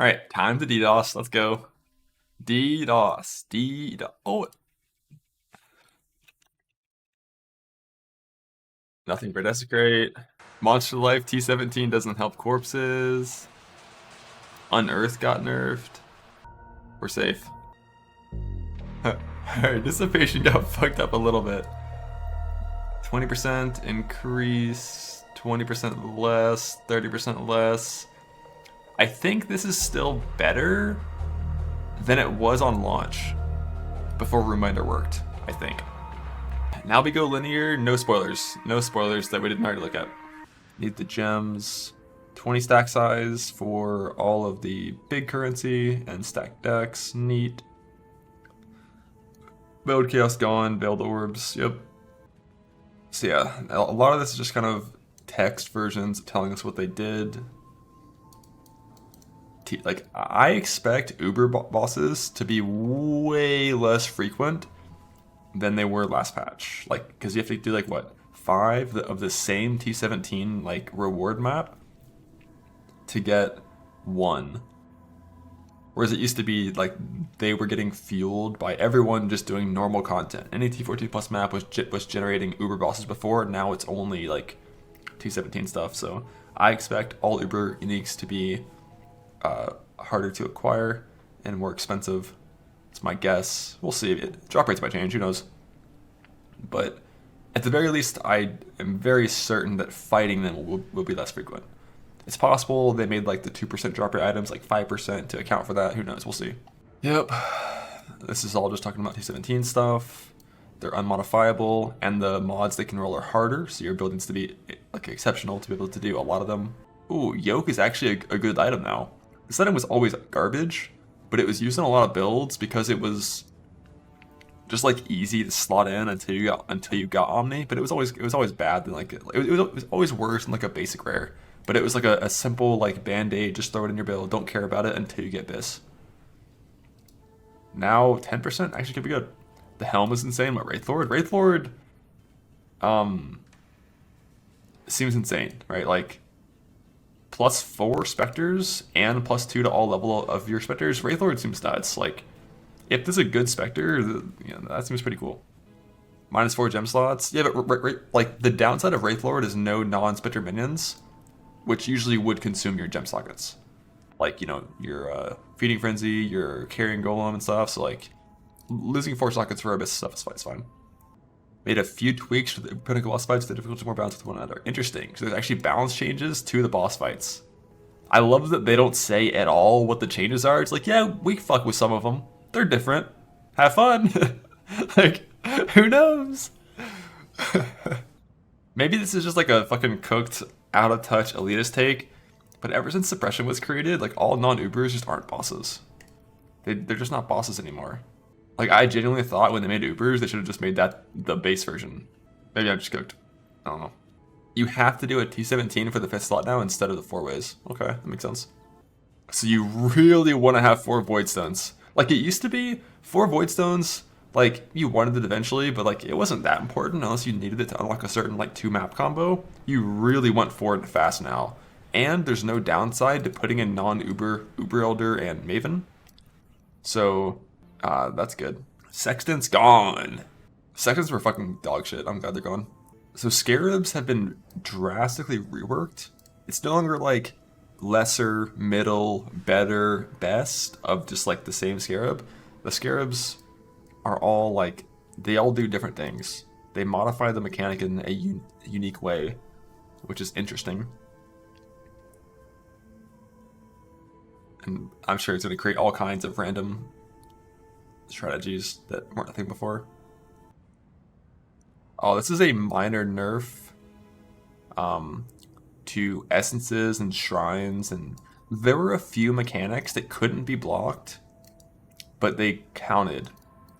Alright, time to DDoS. Let's go. DDoS. DDoS. Oh, nothing for Desecrate. Monster Life T17 doesn't help corpses. Unearth got nerfed. We're safe. Alright, Dissipation got fucked up a little bit. 20% increase, 20% less, 30% less. I think this is still better than it was on launch before Roombinder worked, I think. Now we go linear, no spoilers. No spoilers that we didn't already look at. Need the gems. 20 stack size for all of the big currency and stack decks. Neat. Veiled Chaos gone, Veiled Orbs, yep. So yeah, a lot of this is just kind of text versions telling us what they did. Like, I expect Uber bosses to be way less frequent than they were last patch. Like, because you have to do like what, 5 of the same T17 like reward map to get 1. Whereas it used to be like they were getting fueled by everyone just doing normal content. Any T14 plus map was generating Uber bosses before. Now it's only like T17 stuff. So I expect all Uber uniques to be harder to acquire and more expensive. It's my guess. We'll see. Drop rates might change. Who knows? But at the very least, I am very certain that fighting them will be less frequent. It's possible they made like the 2% drop rate items like 5% to account for that. Who knows? We'll see. Yep. This is all just talking about T17 stuff. They're unmodifiable, and the mods they can roll are harder, so your buildings to be like exceptional to be able to do a lot of them. Ooh, Yoke is actually a good item now. This item was always garbage, but it was used in a lot of builds because it was just like easy to slot in until you got Omni. But it was always bad. Than like it was always worse than like a basic rare. But it was like a simple like band-aid, just throw it in your build, don't care about it until you get Biss. Now 10% actually could be good. The helm is insane. What, Wraithlord seems insane, right? Like +4 specters and +2 to all level of your specters. Wraithlord seems nuts. Like, if this is a good specter, that seems pretty cool. -4 gem slots. Yeah, but like the downside of Wraithlord is no non-specter minions, which usually would consume your gem sockets. Like, you know, your Feeding Frenzy, your Carrying Golem and stuff. So like, losing 4 sockets for Abyss stuff is fine. Made a few tweaks to the pinnacle boss fights, the difficulty more balanced with one another. Interesting. So there's actually balance changes to the boss fights. I love that they don't say at all what the changes are. It's like, yeah, we fuck with some of them. They're different. Have fun. Like, who knows? Maybe this is just like a fucking cooked, out of touch elitist take, but ever since Suppression was created, like all non-Ubers just aren't bosses. They're just not bosses anymore. Like, I genuinely thought when they made Ubers, they should have just made that the base version. Maybe I'm just cooked. I don't know. You have to do a T17 for the 5th slot now instead of the 4 ways. Okay, that makes sense. So you really want to have 4 Void Stones. Like, it used to be 4 Void Stones, like, you wanted it eventually, but like, it wasn't that important unless you needed it to unlock a certain like 2 map combo. You really want 4 fast now. And there's no downside to putting in non-Uber, Uber Elder, and Maven. So, that's good. Sextant's gone. Sextants were fucking dog shit. I'm glad they're gone. So Scarabs have been drastically reworked. It's no longer like lesser, middle, better, best of just like the same Scarab. The Scarabs are all like, they all do different things. They modify the mechanic in a unique way, which is interesting. And I'm sure it's going to create all kinds of random strategies that weren't a thing before. Oh, this is a minor nerf to essences and shrines, and there were a few mechanics that couldn't be blocked, but they counted,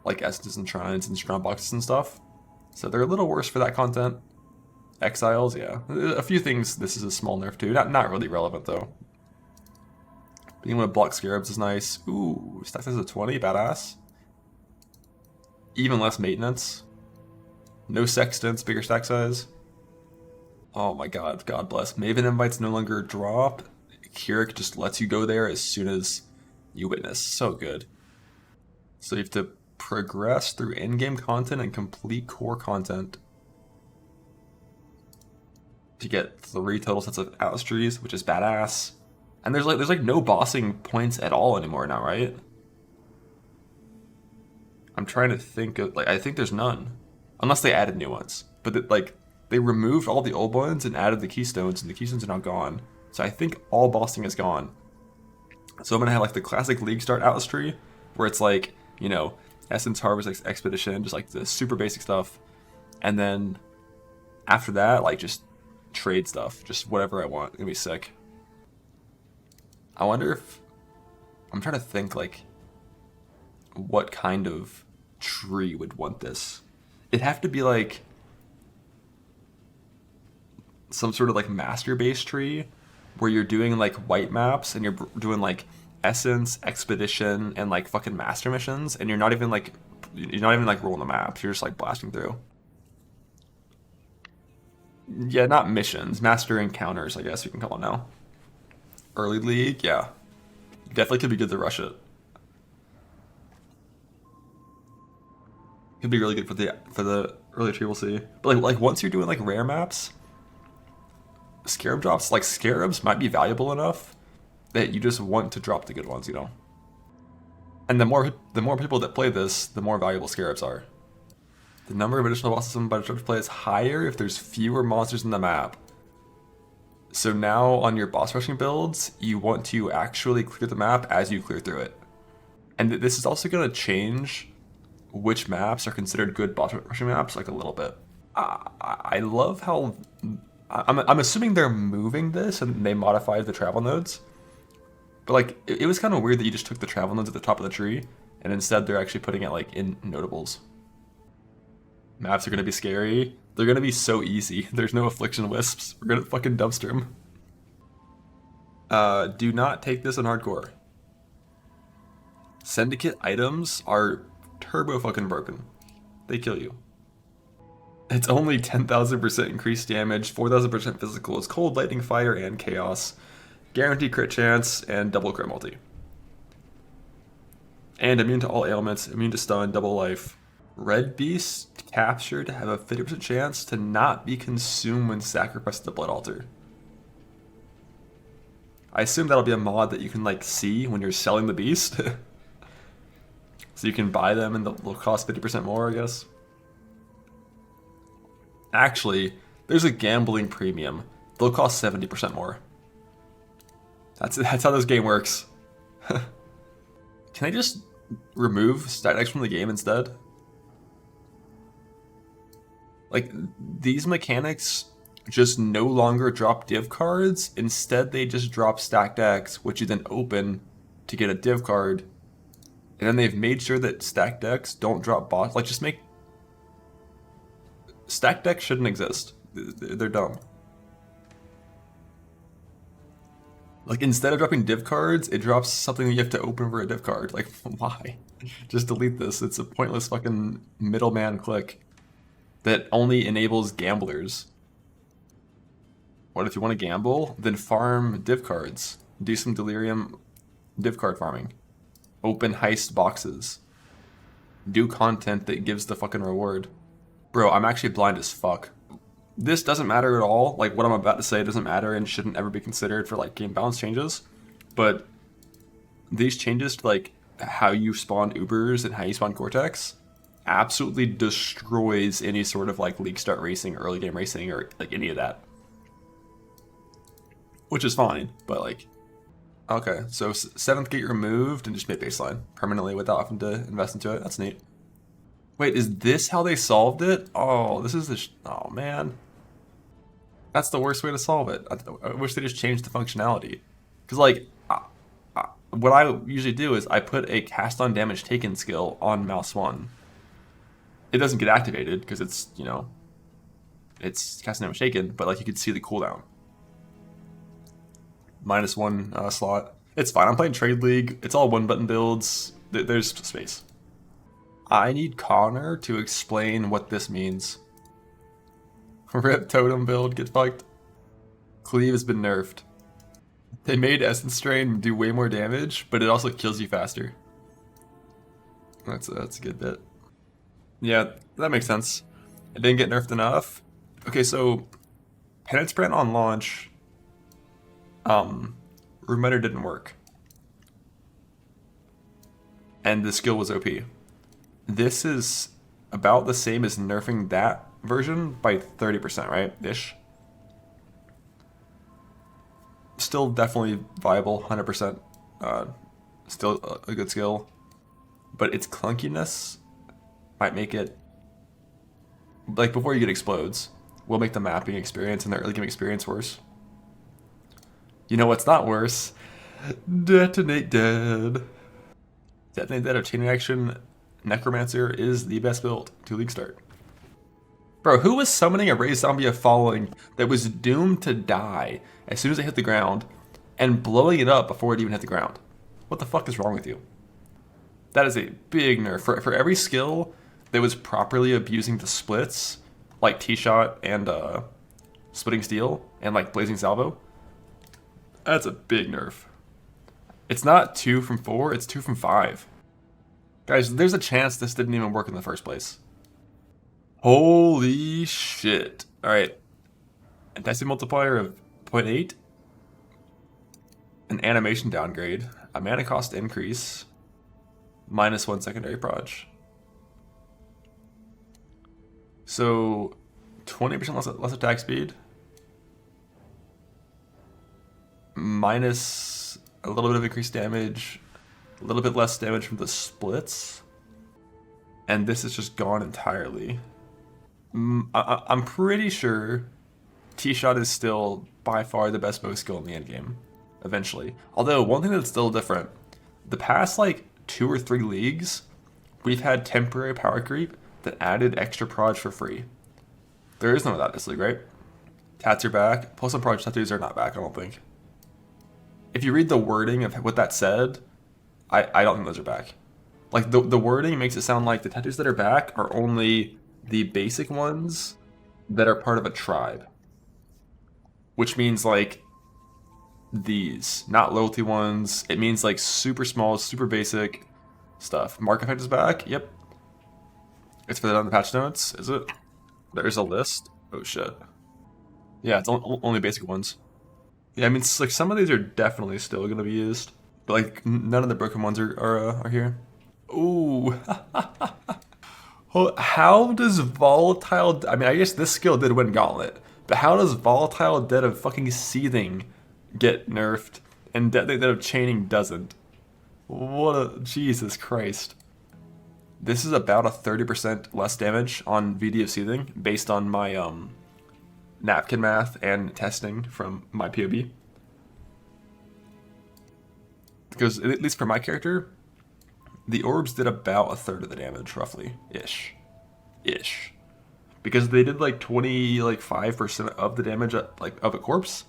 like essences and shrines and strong boxes and stuff. So they're a little worse for that content. Exiles, yeah. A few things this is a small nerf to. Not really relevant though. Being able to block Scarabs is nice. Ooh, stack size of 20, badass. Even less maintenance. No sextants, bigger stack size. Oh my god, God bless. Maven invites no longer drop. Keurig just lets you go there as soon as you witness. So good. So you have to progress through in-game content and complete core content to get 3 total sets of Atlas trees, which is badass. And there's like no bossing points at all anymore now, right? I'm trying to think of, like, I think there's none, unless they added new ones. But they removed all the old ones and added the keystones, and the keystones are now gone. So I think all bossing is gone. So I'm gonna have like the classic League Start Atlas tree, where it's like, you know, Essence Harvest Expedition, just like the super basic stuff, and then after that, like just trade stuff, just whatever I want. It's gonna be sick. I wonder if, I'm trying to think like what kind of tree would want this. It'd have to be like some sort of like master base tree where you're doing like white maps and you're doing like Essence, Expedition, and like fucking master missions, and you're not even like rolling the maps, you're just like blasting through. Yeah, not missions, master encounters, I guess you can call it now. Early league, yeah. Definitely could be good to rush it. Could be really good for the early tree, we'll see. But like once you're doing like rare maps, Scarab drops, like Scarabs might be valuable enough that you just want to drop the good ones, you know? And the more people that play this, the more valuable Scarabs are. The number of additional bosses summoned by disruptive play is higher if there's fewer monsters in the map. So now on your boss rushing builds, you want to actually clear the map as you clear through it. And this is also going to change which maps are considered good boss rushing maps, like a little bit. I love how, I'm assuming they're moving this and they modified the travel nodes. But like, it was kind of weird that you just took the travel nodes at the top of the tree, and instead they're actually putting it like in notables. Maps are going to be scary. They're going to be so easy. There's no affliction wisps. We're going to fucking dumpster them. Do not take this on hardcore. Syndicate items are turbo fucking broken. They kill you. It's only 10,000% increased damage, 4,000% physical. It's cold, lightning, fire, and chaos. Guaranteed crit chance, and double crit multi. And immune to all ailments, immune to stun, double life. Red beast captured have a 50% chance to not be consumed when sacrificed to the blood altar. I assume that'll be a mod that you can like see when you're selling the beast. So you can buy them and they'll cost 50% more, I guess. Actually, there's a gambling premium. They'll cost 70% more. That's how this game works. Can I just remove stat decks from the game instead? Like, these mechanics just no longer drop div cards. Instead, they just drop stacked decks, which you then open to get a div card. And then they've made sure that stacked decks don't drop boss. Like, just make... Stacked decks shouldn't exist. They're dumb. Like, instead of dropping div cards, it drops something that you have to open for a div card. Like, why? Just delete this. It's a pointless fucking middleman click that only enables gamblers. What if you want to gamble? Then farm div cards. Do some delirium div card farming. Open heist boxes. Do content that gives the fucking reward. Bro, I'm actually blind as fuck. This doesn't matter at all. Like, what I'm about to say doesn't matter and shouldn't ever be considered for, like, game balance changes. But these changes to, like, how you spawn Ubers and how you spawn Cortex absolutely destroys any sort of, like, League Start racing, early game racing, or, like, any of that. Which is fine, but, like... Okay, so 7th gate removed and just made baseline permanently without having to invest into it. That's neat. Wait, is this how they solved it? Oh, this is the... oh, man. That's the worst way to solve it. I wish they just changed the functionality. Because, like, what I usually do is I put a cast on damage taken skill on mouse 1. It doesn't get activated because it's, you know, it's cast on damage taken, but, like, you can see the cooldown. -1 slot. It's fine. I'm playing Trade League. It's all one-button builds. There's space. I need Connor to explain what this means. Rip totem build, get fucked. Cleave has been nerfed. They made Essence Strain do way more damage, but it also kills you faster. That's a good bit. Yeah, that makes sense. It didn't get nerfed enough. Okay, so Penance Brand on launch, Reminder didn't work. And the skill was OP. This is about the same as nerfing that version by 30%, right? Ish. Still definitely viable, 100%. Still a good skill. But its clunkiness might make it, like, before you get explodes, will make the mapping experience and the early game experience worse. You know what's not worse? Detonate Dead. Detonate Dead of Chain Reaction Necromancer is the best build to League start. Bro, who was summoning a raised zombie of following that was doomed to die as soon as it hit the ground and blowing it up before it even hit the ground? What the fuck is wrong with you? That is a big nerf. For every skill that was properly abusing the splits, like T-Shot and Splitting Steel and like Blazing Salvo, that's a big nerf. It's not 2 from 4, it's 2 from 5. Guys, there's a chance this didn't even work in the first place. Holy shit. Alright. Intensity multiplier of 0.8. An animation downgrade. A mana cost increase. -1 secondary proj. So 20% less attack speed. Minus a little bit of increased damage. A little bit less damage from the splits. And this is just gone entirely. I'm pretty sure T-Shot is still by far the best bow skill in the endgame. Eventually. Although, one thing that's still different. The past, like, 2 or 3 leagues, we've had temporary power creep that added extra proj for free. There is none of that this league, right? Tats are back. Plus some proj tattoos are not back, I don't think. If you read the wording of what that said, I don't think those are back. Like, the wording makes it sound like the tattoos that are back are only the basic ones that are part of a tribe. Which means, like, these, not loyalty ones. It means, like, super small, super basic stuff. Mark effect is back? Yep. It's for that on the patch notes, is it? There's a list? Oh, shit. Yeah, it's only basic ones. Yeah, I mean, like, some of these are definitely still going to be used. But, like, none of the broken ones are here. Ooh. How does Volatile... I mean, I guess this skill did win Gauntlet. But how does Volatile Dead of fucking Seething get nerfed and Dead of Chaining doesn't? What a... Jesus Christ. This is about a 30% less damage on VD of Seething based on my napkin math and testing from my POB. Because, at least for my character, the orbs did about a third of the damage, roughly. Ish. Because they did like 25% of the damage of a corpse,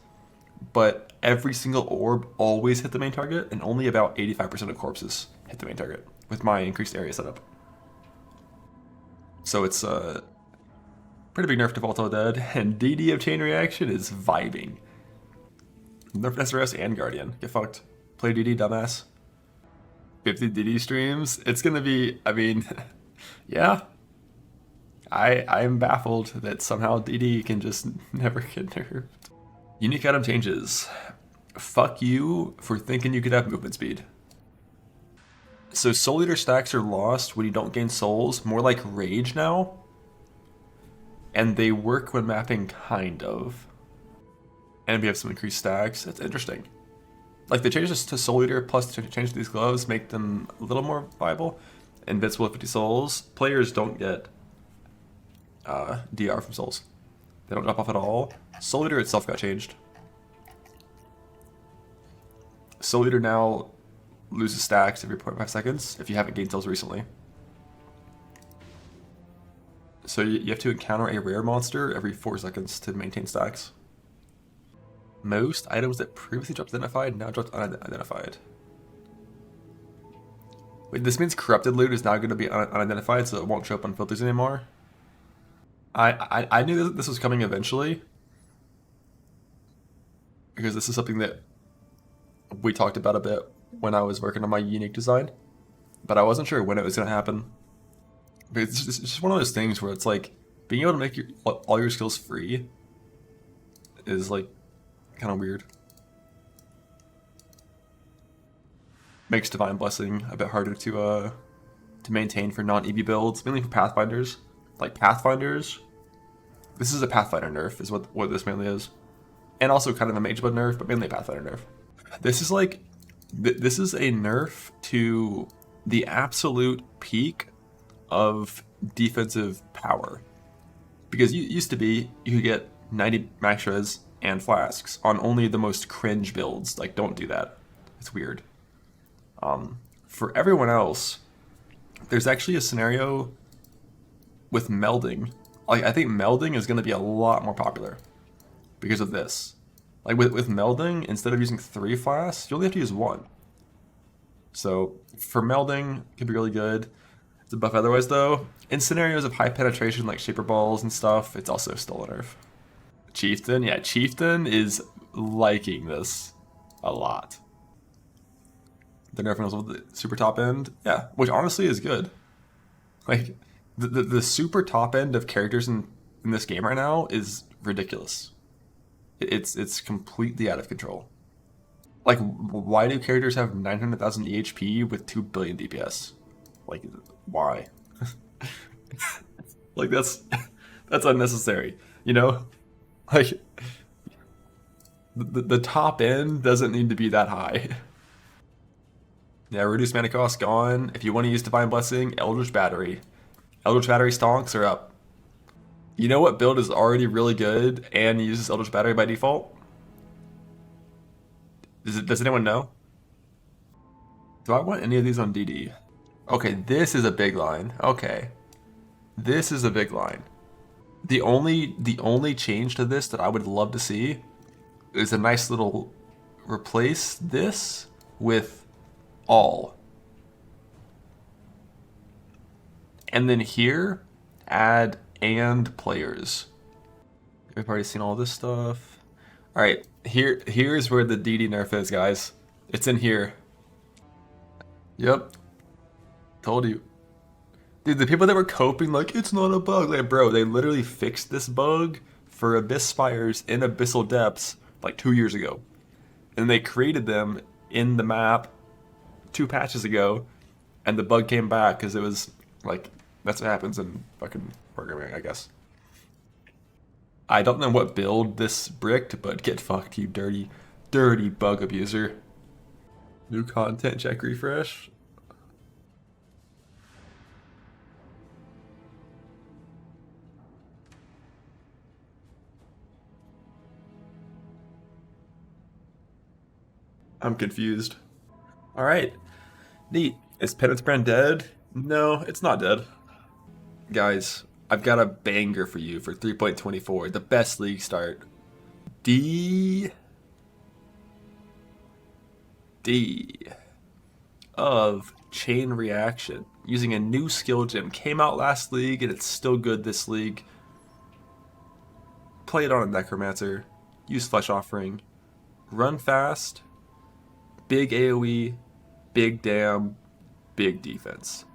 but every single orb always hit the main target, and only about 85% of corpses hit the main target with my increased area setup. So it's a pretty big nerf to Volatile Dead, and DD of Chain Reaction is vibing. Nerf SRS and Guardian. Get fucked. Play DD, dumbass. 50 DD streams. It's gonna be, I mean, yeah. I'm baffled that somehow DD can just never get nerfed. Unique item changes. Fuck you for thinking you could have movement speed. So Soul Eater stacks are lost when you don't gain souls, more like Rage now. And they work when mapping, kind of. And we have some increased stacks. That's interesting. Like, the changes to Soul Eater plus the change to these gloves make them a little more viable. Invincible at 50 souls. Players don't get DR from souls. They don't drop off at all. Soul Eater itself got changed. Soul Eater now loses stacks every 0.5 seconds if you haven't gained souls recently. So you have to encounter a rare monster every 4 seconds to maintain stacks. Most items that previously dropped identified now dropped unidentified. Wait, this means corrupted loot is now going to be unidentified, so it won't show up on filters anymore? I knew this was coming eventually. Because this is something that we talked about a bit when I was working on my unique design, but I wasn't sure when it was going to happen. But it's just one of those things where it's like being able to make all your skills free is like kind of weird. Makes Divine Blessing a bit harder to maintain for non-EV builds, mainly for Pathfinders. Like Pathfinders, this is a Pathfinder nerf, is what this mainly is, and also kind of a Mageblood nerf, but mainly a Pathfinder nerf. This is like, this is a nerf to the absolute peak of defensive power, because you used to be you could get 90 max res and flasks on only the most cringe builds. Like, don't do that. It's weird. For everyone else, there's actually a scenario with melding. Like, I think melding is going to be a lot more popular because of this. Like, with melding, instead of using 3 flasks, you only have to use 1. So, for melding, it can be really good. It's a buff otherwise, though. In scenarios of high penetration, like Shaper Balls and stuff, it's also still a nerf. Chieftain? Yeah, Chieftain is liking this a lot. The nerf with the super top end, yeah, which honestly is good. Like, the super top end of characters in this game right now is ridiculous. It's completely out of control. Like, why do characters have 900,000 EHP with 2 billion DPS? Like, why? Like, that's unnecessary, you know? Like, the top end doesn't need to be that high. Yeah, reduced mana cost gone. If you want to use Divine Blessing, Eldritch Battery. Eldritch Battery stonks are up. You know what build is already really good and uses Eldritch Battery by default? Does anyone know? Do I want any of these on DD? Okay, this is a big line. Okay. This is a big line. The only change to this that I would love to see is a nice little replace this with all. And then here, add and players. We've already seen all this stuff. Alright, here's where the DD nerf is, guys. It's in here. Yep. Told you. Dude, the people that were coping like, it's not a bug. Like, bro, they literally fixed this bug for Abyss Spires in Abyssal Depths like 2 years ago. And they created them in the map 2 patches ago, and the bug came back because it was like, that's what happens in fucking programming, I guess. I don't know what build this bricked, but get fucked, you dirty, dirty bug abuser. New content, check refresh. I'm confused. Alright. Neat. Is Penance Brand dead? No, it's not dead. Guys, I've got a banger for you for 3.24, the best league start. D of Chain Reaction, using a new skill gem. Came out last league and it's still good this league. Play it on a Necromancer. Use Flesh Offering. Run fast. Big AoE. Big dam. Big defense.